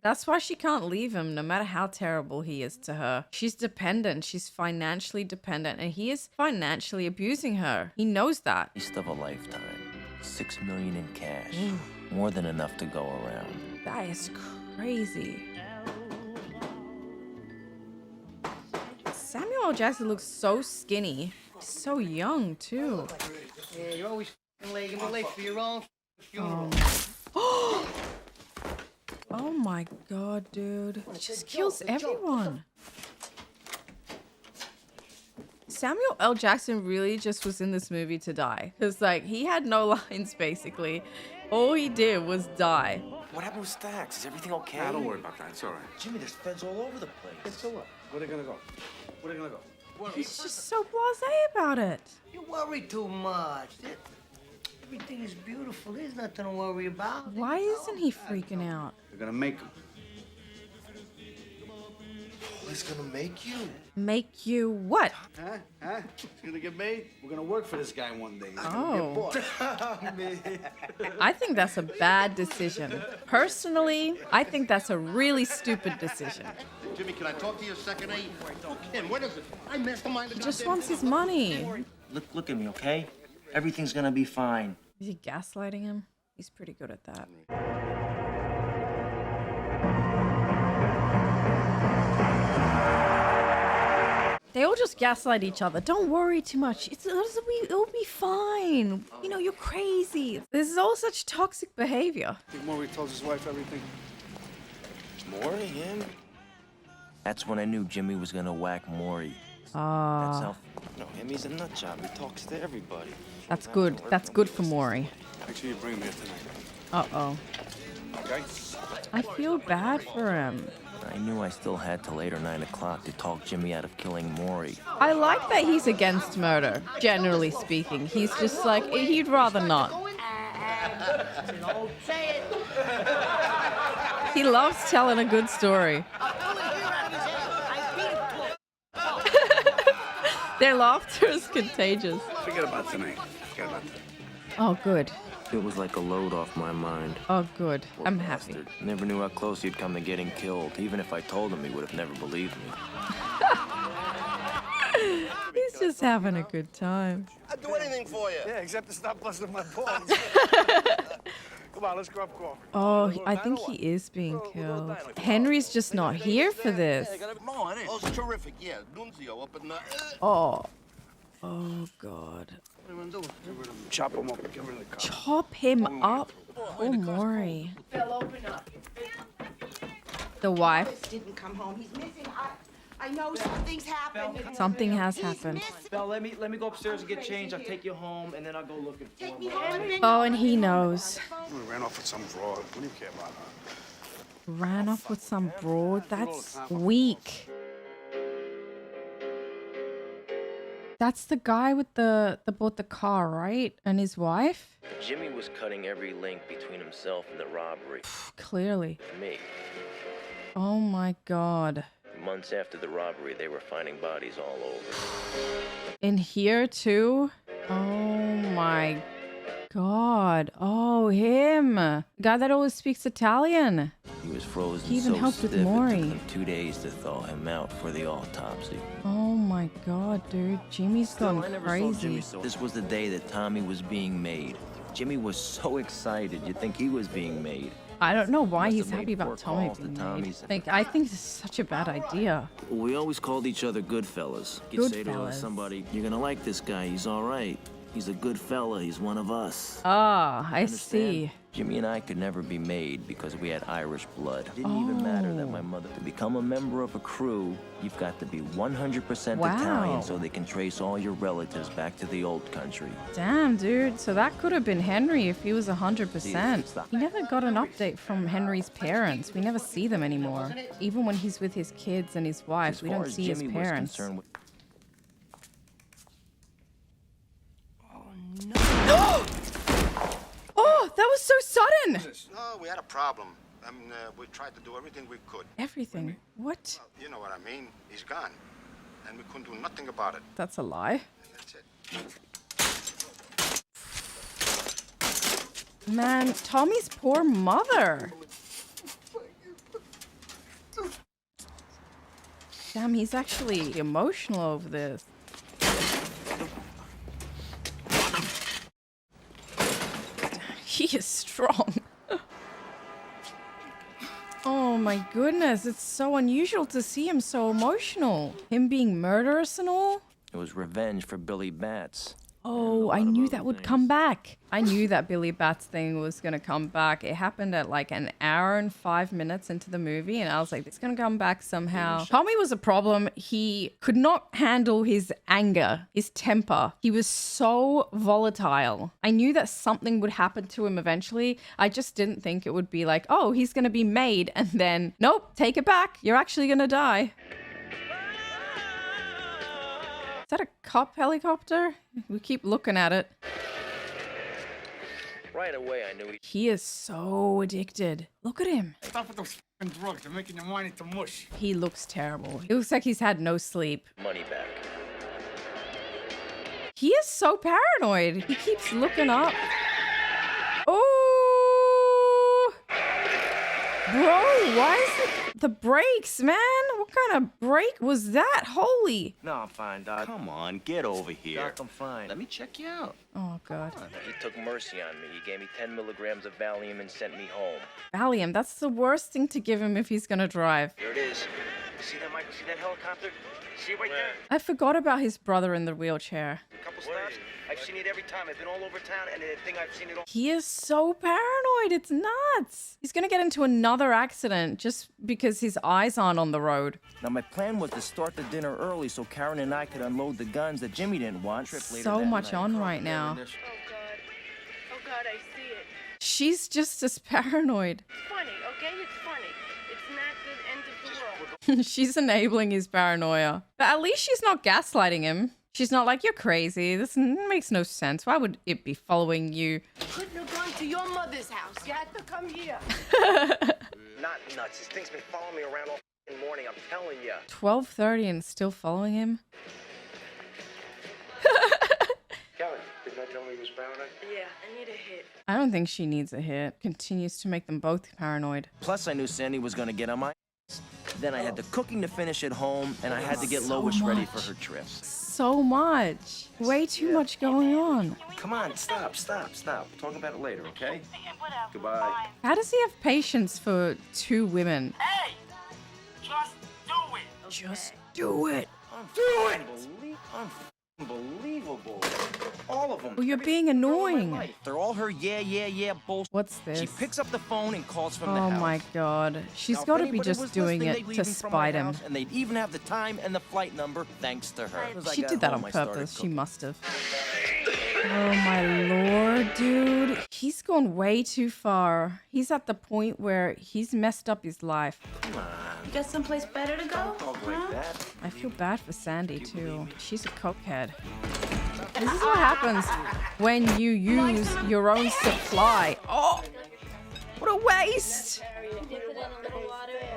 That's why she can't leave him, no matter how terrible he is to her. She's dependent. She's financially dependent, and he is financially abusing her. He knows that. Waste of a lifetime. $6 million in cash. More than enough to go around. That is crazy. Samuel L. Jackson looks so skinny. So young, too. Yeah, you're always late. You're late for your own funeral. Oh my god, dude. He just kills everyone. Samuel L. Jackson really just was in this movie to die. Because, like, he had no lines, basically. All he did was die. What happened with Stacks? Is everything okay? Nah, don't worry about that. It's all right. Jimmy, there's feds all over the place. So what? Where they gonna go? Where they gonna go? He's just so blasé about it. You worry too much. Everything is beautiful. There's nothing to worry about. Why isn't he freaking out? They're gonna make them. He's gonna make you. Make you what? Huh? It's gonna get made. We're gonna work for this guy one day. He's Oh. gonna get bought. I think that's a bad decision. Personally, I think that's a really stupid decision. Jimmy, can I talk to you a second? Hey, Kim, what is it? I masterminded. He just wants his money. Look at me, okay? Everything's gonna be fine. Is he gaslighting him? He's pretty good at that. They all just gaslight each other. Don't worry too much. It'll be fine. You know, you're crazy. This is all such toxic behavior. I think Maury tells his wife everything. Maury, him? That's when I knew Jimmy was gonna whack Maury. That's Ah, how. No, him, he's a nut job. He talks to everybody. that's good. That's good for Maury. Make sure you bring him here tonight. Uh-oh. Okay? I feel bad for him. I knew I still had till 8 or 9 o'clock to talk Jimmy out of killing Maury. I like that he's against murder, generally speaking. He's just like, he'd rather not. Say it. He loves telling a good story. Their laughter is contagious. Forget about tonight. Forget about that. Oh, good. It was like a load off my mind. Oh, good. I'm happy. Never knew how close he'd come to getting killed. Even if I told him, he would have never believed me. He's just having a good time. I'd do anything for you. Yeah, except to stop busting my balls. Come on, let's grab coffee. Oh, I think he is being killed. Henry's just not here for this. Oh, it's terrific. Yeah, Nunzio up in the. Oh. Oh, God. Chop him up and get rid of the car. Chop him up. Oh, Maury. The wife. Didn't come home. He's missing. I know something's happened. Something has happened. Belle, let me go upstairs and get changed. I'll take you home, and then I'll go looking for him. Oh, and he knows. We ran off with some broad. What do you care about her? Ran off with some broad. That's weak. That's the guy with the bought the car, right? And his wife? Jimmy was cutting every link between himself and the robbery. Clearly. Me. Oh my God. Months after the robbery, they were finding bodies all over. In here too? Oh my God. Oh, him. The guy that always speaks Italian. He was frozen He even so helped with stiff it took Maury. them 2 days to thaw him out for the autopsy. Oh my god, dude. Jimmy's Still, gone I never saw Jimmy crazy. so. This was the day that Tommy was being made. Jimmy was so excited, you'd think he was being made. I don't know why Must he's have made happy about 4 Tommy calls to being made. Tommy's. I think this is such a bad idea. We always called each other Goodfellas. You'd say to Goodfellas. somebody, "You're gonna like this guy. He's all right. He's a good fella. He's one of us." Ah, I Understand? see. Jimmy and I could never be made because we had Irish blood. It didn't even matter that my mother. To become a member of a crew, you've got to be 100% Wow. Italian so they can trace all your relatives back to the old country. Damn, dude. So that could have been Henry if he was 100%. We never got an update from Henry's parents. We never see them anymore. Even when he's with his kids and his wife, As we far don't as see his Jimmy was parents. concerned with Oh, that was so sudden! No, we had a problem. I mean, we tried to do everything we could. Everything. What? You know what I mean? He's gone. And we couldn't do nothing about it. That's a lie. That's it. Man, Tommy's poor mother. Damn, he's actually emotional over this. He is strong. Oh my goodness, it's so unusual to see him so emotional. Him being murderous and all. it was revenge for Billy Bats. Oh, I knew that would come back. I knew that Billy Bats thing was going to come back. It happened at like an hour and 5 minutes into the movie, and I was like, it's going to come back somehow. Tommy was a problem. He could not handle his anger, his temper. He was so volatile. I knew that something would happen to him eventually. I just didn't think it would be like, oh, he's going to be made, and then, nope, take it back. You're actually going to die. Is that a cop helicopter? We keep looking at it. Right away, I knew He is so addicted. Look at him. Stop with those f***ing drugs. They're making your mind into mush. He looks terrible. It looks like he's had no sleep. money back. He is so paranoid. He keeps looking up. Oh! Bro, why is it... The brakes, man. What kind of brake was that? Holy. No, I'm fine, Doc. Come on, get over here. Doc, I'm fine. Let me check you out. Oh, God. He took mercy on me. He gave me 10 milligrams of Valium and sent me home. Valium, that's the worst thing to give him if he's gonna drive. Here it is. See that, Michael? See that helicopter? See it right there? I forgot about his brother in the wheelchair. A couple stops. I've seen it every time. I've been all over town, and the thing I've seen it all. He is so paranoid. It's nuts. He's gonna get into another accident just because his eyes aren't on the road. Now, my plan was to start the dinner early so Karen and I could unload the guns that Jimmy didn't want. So much on right now. Oh, God, I see it. She's just as paranoid. It's funny, okay? It's funny. It's not the end of the world. She's enabling his paranoia. But at least she's not gaslighting him. She's not like, you're crazy. This makes no sense. Why would it be following you? Couldn't have gone to your mother's house. You had to come here. Not nuts. This thing's been following me around all morning. I'm telling you. 12:30 and still following him? Karen, didn't I tell him he was paranoid? Yeah, I need a hit. I don't think she needs a hit. Continues to make them both paranoid. Plus, I knew Sandy was going to get on my ass. Then I had the cooking to finish at home, and I had to get So Lois ready for much. her trip. So much. Way too much going on. Come on, stop. We'll talk about it later, okay? Goodbye. How does he have patience for 2 women? Hey! Just do it! Just do it. Unbelievable. All of them. Well, you're being annoying. They're all her yeah bullshit. What's this? She picks up the phone and calls from the Oh house. my God. She's Now, got if to be anybody just was doing listening, it they'd leave to me from my spite him. house, and they'd even have the time and the flight number thanks to her. As I She got did that home, on I started purpose. She cooking. must have. Oh my Lord, dude. He's gone way too far. He's at the point where he's messed up his life. You got someplace better to go? I feel bad for Sandy too. She's a cokehead. This is what happens when you use your own supply. Oh, what a waste.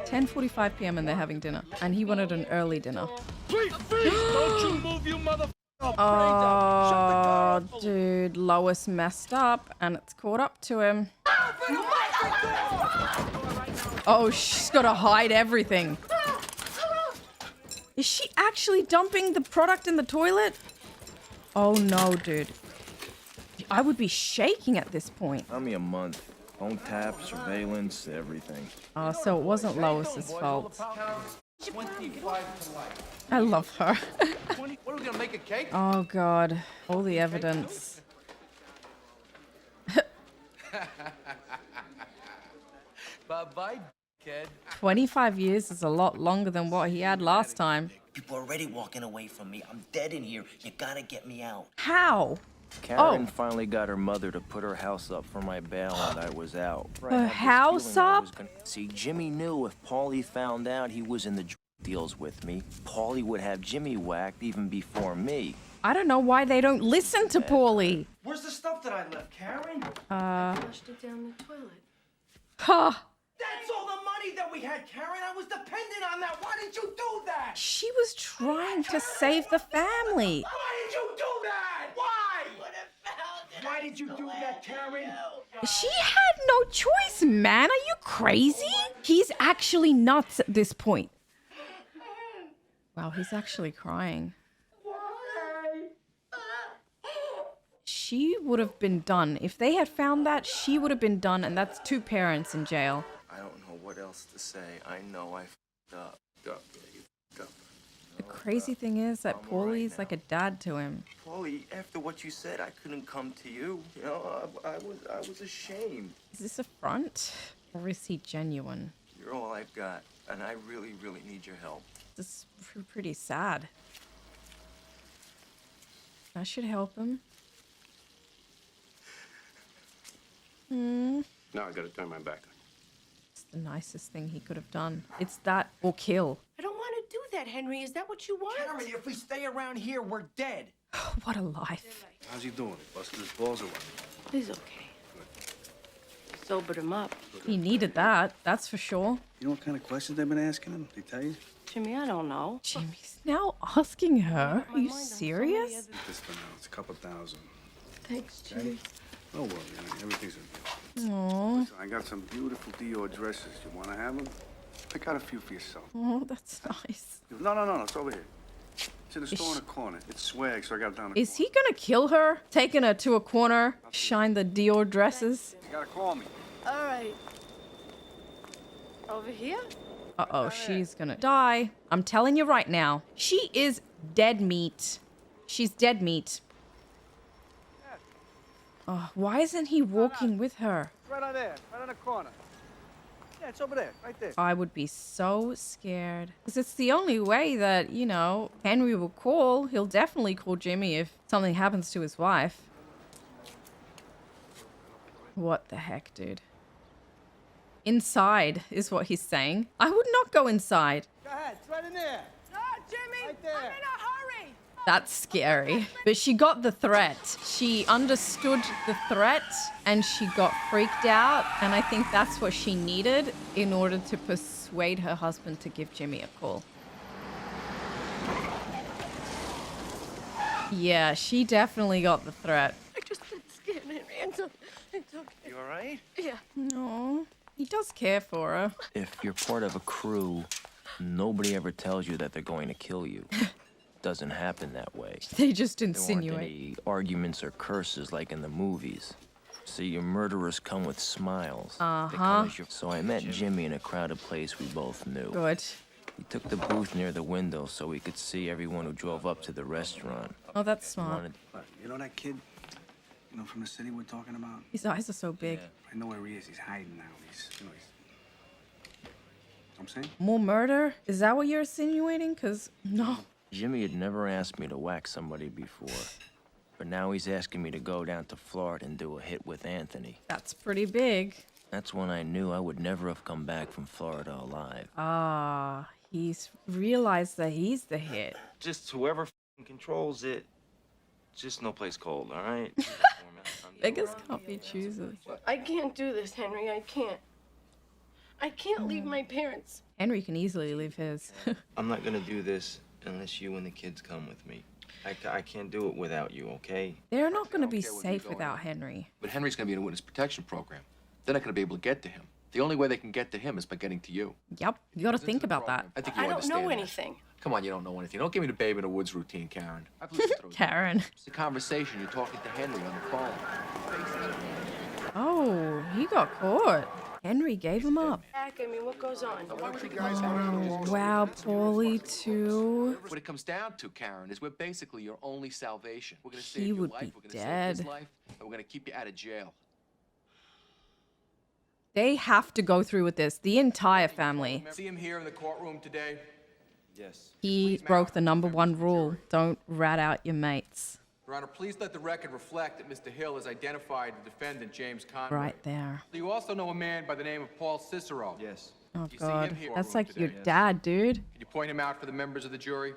10:45 p.m. and they're having dinner. And he wanted an early dinner. Please, don't you move, you mother. Oh, dude, Lois messed up and it's caught up to him. Oh, she's got to hide everything. Is she actually dumping the product in the toilet? Oh no, dude. I would be shaking at this point. Tell me a month. Phone tap, surveillance, everything. Oh, so it wasn't Lois's fault. I love her. What are we gonna make a cake? Oh god, all the evidence. Bye-bye, kid. 25 years is a lot longer than what he had last time. People are already walking away from me. I'm dead in here. You gotta get me out. How? Karen finally got her mother to put her house up for my bail and I was out. Her house up? See, Jimmy knew if Paulie found out he was in the drug deals with me, Paulie would have Jimmy whacked even before me. I don't know why they don't listen to Paulie. Where's the stuff that I left, Karen? Flushed it down the toilet. Huh. That's all the money that we had, Karen. I was dependent on that. Why did you do that? She was trying to save the family. Why did you do that? Why? Why did you do that, Karen? She had no choice, man. Are you crazy? He's actually nuts at this point. Wow, he's actually crying. She would have been done. If they had found that, she would have been done, and that's 2 parents in jail. I don't know what else to say. I know I f***ed up. The crazy thing is that Paulie's like a dad to him. Paulie, after what you said, I couldn't come to you. You know, I was ashamed. Is this a front? Or is he genuine? You're all I've got, and I really, really need your help. This is pretty sad. I should help him. Now I gotta turn my back on you. It's the nicest thing he could have done. It's that or kill. I don't want to do that, Henry. Is that what you want? Karen, if we stay around here, we're dead. What a life. How's he doing? Busting his balls or what? He's okay. Sobered him up. He needed that, that's for sure. You know what kind of questions they've been asking him? They tell you? Jimmy, I don't know. Jimmy's now asking her? Are you serious? This for now. It's a couple thousand. Thanks, Jimmy. Don't worry, honey. Everything's okay. Aww. Listen, I got some beautiful Dior dresses. You want to have them? Pick out a few for yourself. Oh, that's nice. No. It's over here. It's in the store in the corner. It's swag, so I got it down the Is he gonna kill her? Taking her to a corner, shine the Dior dresses? You gotta call me. All right. Over here? Uh-oh, she's gonna die. I'm telling you right now, she is dead meat. She's dead meat. Oh, why isn't he walking with her? Right on there. Right on the corner. Yeah, it's over there. Right there. I would be so scared. Because it's the only way that, you know, Henry will call. He'll definitely call Jimmy if something happens to his wife. What the heck, dude? Inside is what he's saying. I would not go inside. Go ahead. It's right in there. No, Jimmy, Right there. I'm in a hurry. That's scary. But she got the threat. She understood the threat and she got freaked out. And I think that's what she needed in order to persuade her husband to give Jimmy a call. Yeah, she definitely got the threat. I just been scared, Henry. It's okay. You all right? Yeah. No, he does care for her. If you're part of a crew, nobody ever tells you that they're going to kill you. Doesn't happen that way. They just There aren't insinuate. any arguments or curses like in the movies. See, your murderers come with smiles. They come as so I met Jimmy in a crowded place we both knew. Good. We took the booth near the window so we could see everyone who drove up to the restaurant. Oh, that's smart. You know that kid? You know, from the city we're talking about? His eyes are so big. I know where he is. He's hiding now. You know, what I'm saying? More murder? Is that what you're insinuating? Because, no. Jimmy had never asked me to whack somebody before. But now he's asking me to go down to Florida and do a hit with Anthony. That's pretty big. That's when I knew I would never have come back from Florida alive. Ah, he's realized that he's the hit. Just whoever controls it, just no place cold, all right? Beggars can't be choosers. I can't do this, Henry. I can't. I can't leave my parents. Henry can easily leave his. I'm not gonna do this unless you and the kids come with me. I can't do it without you, okay? They're not going to be safe without Henry. But Henry's going to be in a witness protection program. They're not going to be able to get to him. The only way they can get to him is by getting to you. Yep, you got to think about that. I think you I don't understand know that. anything. Come on, you don't know anything. Don't give me the babe in the woods routine, Karen. I've listened to those. Karen. It's a conversation. You're talking to Henry on the phone. Oh, he got caught. Henry gave him up. Heck, I mean, what goes on? Oh, wow, Paulie too. What it comes down to, Karen, is we're basically your only salvation. We're gonna save He your would life, be we're gonna save dead. his life, and we're gonna keep you out of jail. They have to go through with this, the entire family. See him here in the courtroom today? Yes. He broke the #1 rule. Don't rat out your mates. Your Honor, please let the record reflect that Mr. Hill has identified the defendant, James Conway. Right there. You also know a man by the name of Paul Cicero. Yes. Oh, You see God. him here That's in the like courtroom your today. dad, dude. Can you point him out for the members of the jury?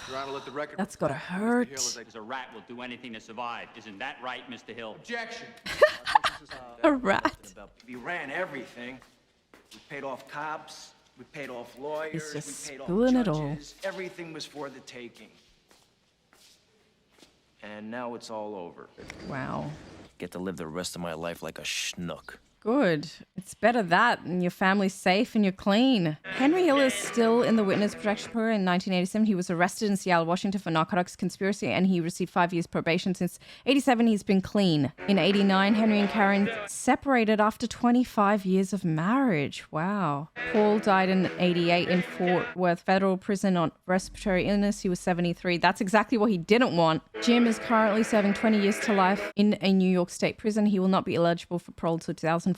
Your Honor, let the record That's gotta reflect that hurt. Mr. Hill has Because a rat will do anything to survive. Isn't that right, Mr. Hill? Objection. A rat. We ran everything. We paid off cops. We paid off lawyers. He's just we paid spilling off it all. judges. Everything was for the taking. And now it's all over. Wow. Get to live the rest of my life like a schnook. Good. It's better that, and your family's safe and you're clean. Henry Hill is still in the witness protection program. In 1987, he was arrested in Seattle, Washington for narcotics conspiracy, and he received 5 years probation. Since 87, he's been clean. In 89, Henry and Karen separated after 25 years of marriage. Wow. Paul died in 88 in Fort Worth Federal Prison on respiratory illness. He was 73. That's exactly what he didn't want. Jim is currently serving 20 years to life in a New York State prison. He will not be eligible for parole until 2004,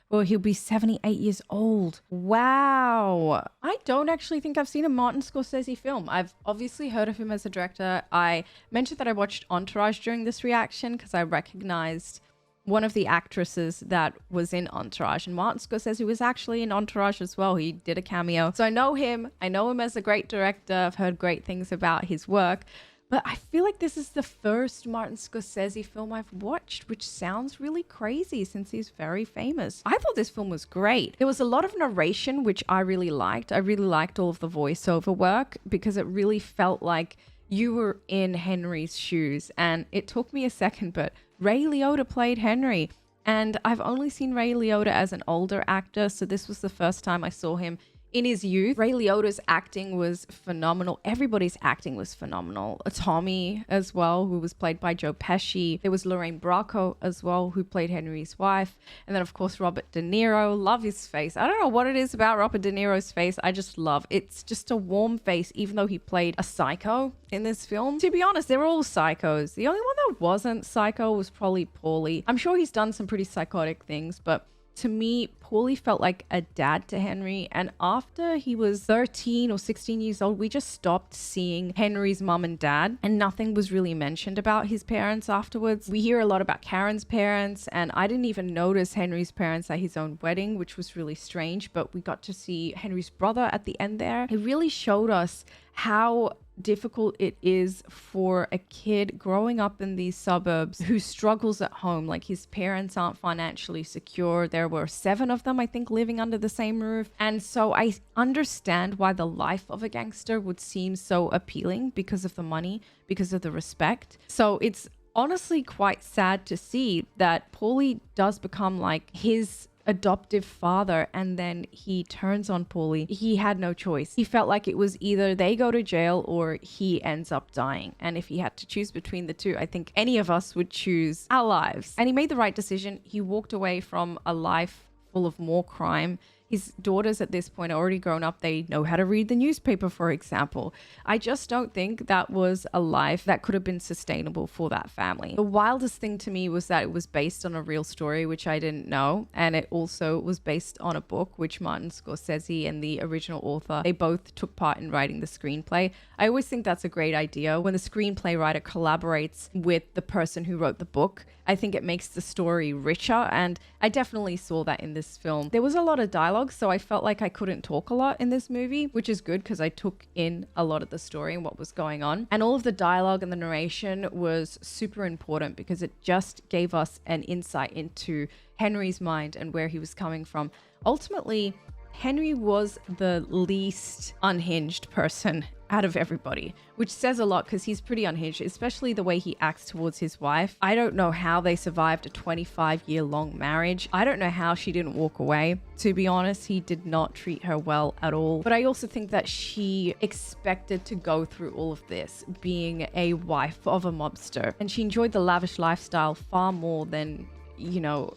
where he'll be 78 years old. Wow. I don't actually think I've seen a Martin Scorsese film. I've obviously heard of him as a director. I mentioned that I watched Entourage during this reaction because I recognized one of the actresses that was in Entourage, and Martin Scorsese was actually in Entourage as well. He did a cameo. So I know him. I know him as a great director. I've heard great things about his work. But I feel like this is the first Martin Scorsese film I've watched, which sounds really crazy since he's very famous. I thought this film was great. There was a lot of narration, which I really liked. I really liked all of the voiceover work because it really felt like you were in Henry's shoes. And it took me a second, but Ray Liotta played Henry. And I've only seen Ray Liotta as an older actor, so this was the first time I saw him in his youth. Ray Liotta's acting was phenomenal. Everybody's acting was phenomenal. Tommy as well, who was played by Joe Pesci. There was Lorraine Bracco as well, who played Henry's wife. And then, of course, Robert De Niro. Love his face. I don't know what it is about Robert De Niro's face. I just love. It's just a warm face, even though he played a psycho in this film. To be honest, they're all psychos. The only one that wasn't psycho was probably Paulie. I'm sure he's done some pretty psychotic things, but to me, Paulie felt like a dad to Henry. And after he was 13 or 16 years old, we just stopped seeing Henry's mom and dad, and nothing was really mentioned about his parents afterwards. We hear a lot about Karen's parents, and I didn't even notice Henry's parents at his own wedding, which was really strange. But we got to see Henry's brother at the end there. It really showed us how difficult it is for a kid growing up in these suburbs who struggles at home. Like, his parents aren't financially secure. There were 7 of them, I think, living under the same roof. And so I understand why the life of a gangster would seem so appealing, because of the money, because of the respect. So it's honestly quite sad to see that Paulie does become like his adoptive father, and then he turns on Paulie. He had no choice. He felt like it was either they go to jail or he ends up dying. And if he had to choose between the two, I think any of us would choose our lives. And he made the right decision. He walked away from a life full of more crime. His daughters at this point are already grown up. They know how to read the newspaper, for example. I just don't think that was a life that could have been sustainable for that family. The wildest thing to me was that it was based on a real story, which I didn't know. And it also was based on a book, which Martin Scorsese and the original author, they both took part in writing the screenplay. I always think that's a great idea when the screenplay writer collaborates with the person who wrote the book. I think it makes the story richer, and I definitely saw that in this film. There was a lot of dialogue, so I felt like I couldn't talk a lot in this movie, which is good because I took in a lot of the story and what was going on. And all of the dialogue and the narration was super important because it just gave us an insight into Henry's mind and where he was coming from. Ultimately, Henry was the least unhinged person out of everybody, which says a lot because he's pretty unhinged, especially the way he acts towards his wife. I don't know how they survived a 25-year-long marriage. I don't know how she didn't walk away. To be honest, he did not treat her well at all. But I also think that she expected to go through all of this being a wife of a mobster, and she enjoyed the lavish lifestyle far more than, you know,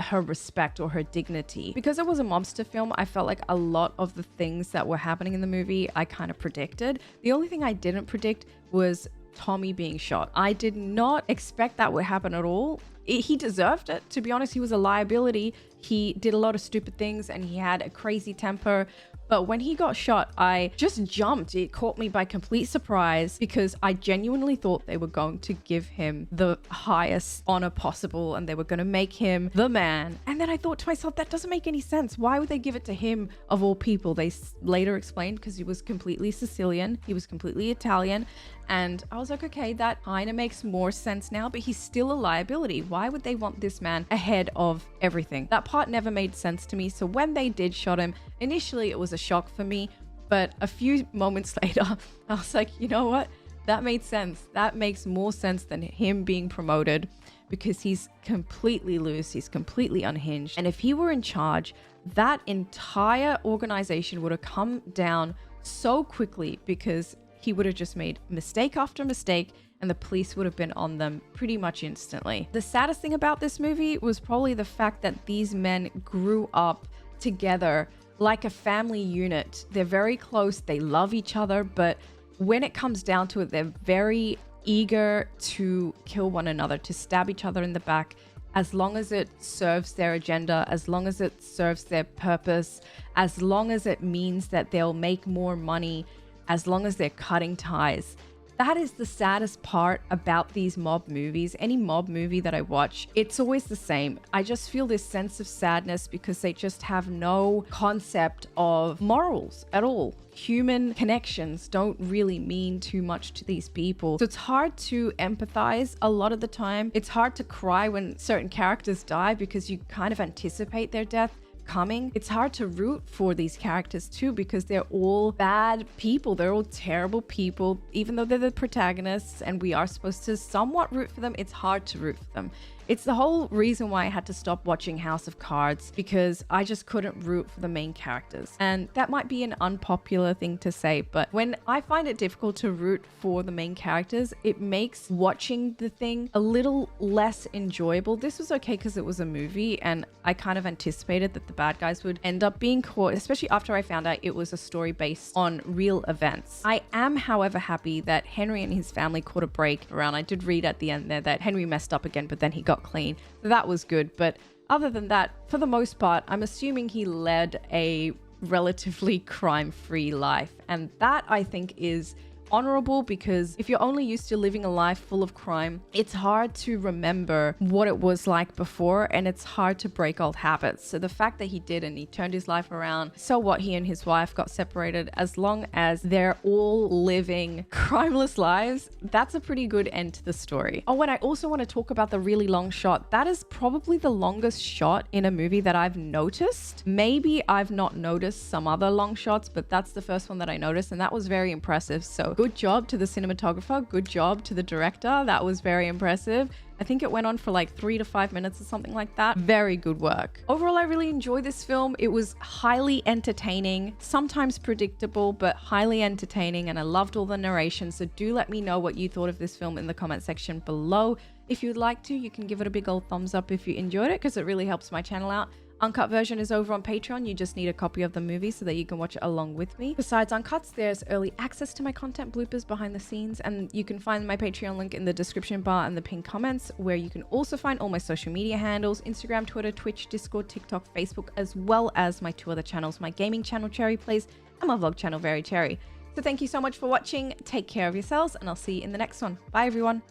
her respect or her dignity. Because it was a mobster film, I felt like a lot of the things that were happening in the movie I kind of predicted. The only thing I didn't predict was Tommy being shot. I did not expect that would happen at all. He deserved it. To be honest, he was a liability. He did a lot of stupid things and he had a crazy temper. But when he got shot, I just jumped. It caught me by complete surprise because I genuinely thought they were going to give him the highest honor possible and they were going to make him the man. And then I thought to myself, that doesn't make any sense. Why would they give it to him of all people? They later explained because he was completely Sicilian. He was completely Italian. And I was like, okay, that kind of makes more sense now, but he's still a liability. Why would they want this man ahead of everything? That part never made sense to me. So when they did shot him, initially it was a shock for me, but a few moments later, I was like, you know what? That made sense. That makes more sense than him being promoted because he's completely loose. He's completely unhinged. And if he were in charge, that entire organization would have come down so quickly because he would have just made mistake after mistake and the police would have been on them pretty much instantly. The saddest thing about this movie was probably the fact that these men grew up together like a family unit. They're very close, they love each other, but when it comes down to it, they're very eager to kill one another, to stab each other in the back, as long as it serves their agenda, as long as it serves their purpose, as long as it means that they'll make more money, as long as they're cutting ties. That is the saddest part about these mob movies. Any mob movie that I watch, it's always the same. I just feel this sense of sadness because they just have no concept of morals at all. Human connections don't really mean too much to these people. So it's hard to empathize a lot of the time. It's hard to cry when certain characters die because you kind of anticipate their death coming. It's hard to root for these characters too because they're all bad people. They're all terrible people. Even though they're the protagonists and we are supposed to somewhat root for them, it's hard to root for them. It's the whole reason why I had to stop watching House of Cards because I just couldn't root for the main characters. And that might be an unpopular thing to say, but when I find it difficult to root for the main characters, it makes watching the thing a little less enjoyable. This was okay because it was a movie and I kind of anticipated that the bad guys would end up being caught, especially after I found out it was a story based on real events. I am, however, happy that Henry and his family caught a break around. I did read at the end there that Henry messed up again, but then he got clean. So that was good. But other than that, for the most part, I'm assuming he led a relatively crime-free life. And that I think is honorable because if you're only used to living a life full of crime, it's hard to remember what it was like before and it's hard to break old habits. So the fact that he did and he turned his life around, so what, he and his wife got separated, as long as they're all living crimeless lives, that's a pretty good end to the story. Oh, and I also want to talk about the really long shot. That is probably the longest shot in a movie that I've noticed. Maybe I've not noticed some other long shots, but that's the first one that I noticed and that was very impressive. So good job to the cinematographer, good job to the director. That was very impressive. I think it went on for like 3 to 5 minutes or something like that. Very good work. Overall, I really enjoyed this film. It was highly entertaining, sometimes predictable, but highly entertaining, and I loved all the narration. So do let me know what you thought of this film in the comment section below. If you'd like to, you can give it a big old thumbs up if you enjoyed it because it really helps my channel out. Uncut version is over on Patreon. You just need a copy of the movie so that you can watch it along with me. Besides Uncuts, there's early access to my content, bloopers, behind the scenes, and you can find my Patreon link in the description bar and the pinned comments, where you can also find all my social media handles: Instagram, Twitter, Twitch, Discord, TikTok, Facebook, as well as my 2 other channels, my gaming channel Cherry Plays and my vlog channel Very Cherry. So thank you so much for watching. Take care of yourselves and I'll see you in the next one. Bye everyone.